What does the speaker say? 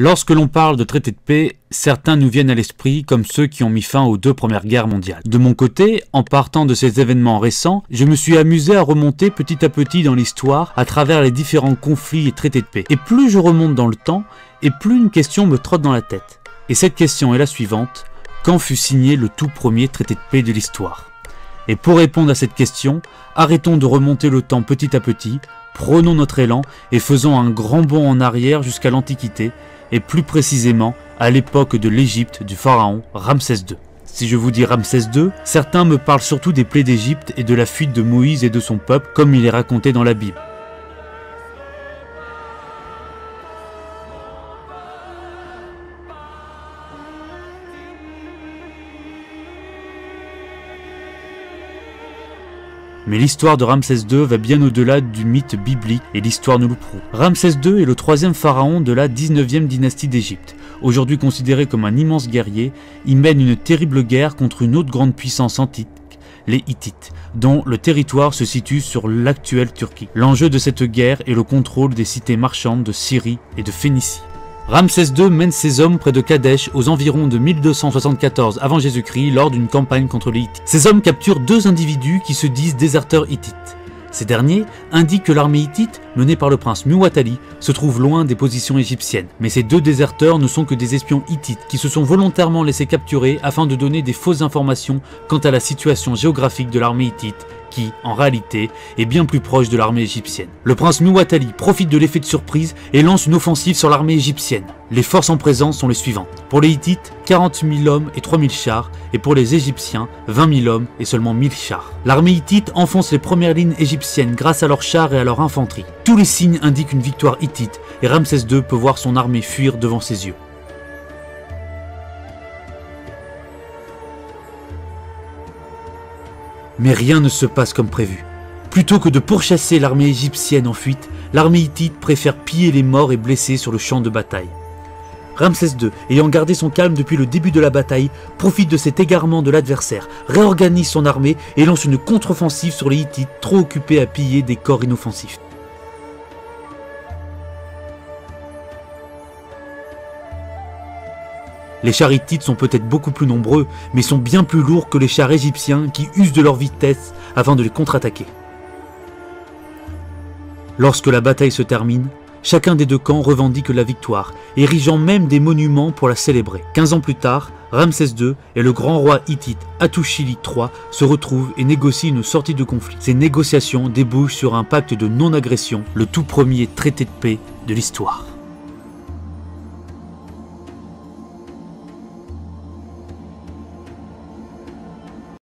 Lorsque l'on parle de traité de paix, certains nous viennent à l'esprit comme ceux qui ont mis fin aux 2 premières guerres mondiales. De mon côté, en partant de ces événements récents, je me suis amusé à remonter petit à petit dans l'histoire à travers les différents conflits et traités de paix. Et plus je remonte dans le temps, et plus une question me trotte dans la tête. Et cette question est la suivante: quand fut signé le tout premier traité de paix de l'histoire? Et pour répondre à cette question, arrêtons de remonter le temps petit à petit, prenons notre élan et faisons un grand bond en arrière jusqu'à l'Antiquité, et plus précisément à l'époque de l'Égypte du pharaon Ramsès II. Si je vous dis Ramsès II, certains me parlent surtout des plaies d'Égypte et de la fuite de Moïse et de son peuple comme il est raconté dans la Bible. Mais l'histoire de Ramsès II va bien au-delà du mythe biblique et l'histoire nous le prouve. Ramsès II est le 3e pharaon de la 19e dynastie d'Égypte. Aujourd'hui considéré comme un immense guerrier, il mène une terrible guerre contre une autre grande puissance antique, les Hittites, dont le territoire se situe sur l'actuelle Turquie. L'enjeu de cette guerre est le contrôle des cités marchandes de Syrie et de Phénicie. Ramsès II mène ses hommes près de Kadesh aux environs de 1274 avant Jésus-Christ lors d'une campagne contre les Hittites. Ces hommes capturent 2 individus qui se disent déserteurs hittites. Ces derniers indiquent que l'armée hittite, menée par le prince Muwatalli, se trouve loin des positions égyptiennes. Mais ces 2 déserteurs ne sont que des espions hittites qui se sont volontairement laissés capturer afin de donner des fausses informations quant à la situation géographique de l'armée hittite, qui, en réalité, est bien plus proche de l'armée égyptienne. Le prince Muwatalli profite de l'effet de surprise et lance une offensive sur l'armée égyptienne. Les forces en présence sont les suivantes. Pour les Hittites, 40 000 hommes et 3 000 chars, et pour les Égyptiens, 20 000 hommes et seulement 1000 chars. L'armée hittite enfonce les premières lignes égyptiennes grâce à leurs chars et à leur infanterie. Tous les signes indiquent une victoire hittite, et Ramsès II peut voir son armée fuir devant ses yeux. Mais rien ne se passe comme prévu. Plutôt que de pourchasser l'armée égyptienne en fuite, l'armée hittite préfère piller les morts et blessés sur le champ de bataille. Ramsès II, ayant gardé son calme depuis le début de la bataille, profite de cet égarement de l'adversaire, réorganise son armée et lance une contre-offensive sur les Hittites trop occupés à piller des corps inoffensifs. Les chars hittites sont peut-être beaucoup plus nombreux, mais sont bien plus lourds que les chars égyptiens qui usent de leur vitesse afin de les contre-attaquer. Lorsque la bataille se termine, chacun des 2 camps revendique la victoire, érigeant même des monuments pour la célébrer. 15 ans plus tard, Ramsès II et le grand roi hittite Hattushili III se retrouvent et négocient une sortie de conflit. Ces négociations débouchent sur un pacte de non-agression, le tout premier traité de paix de l'histoire.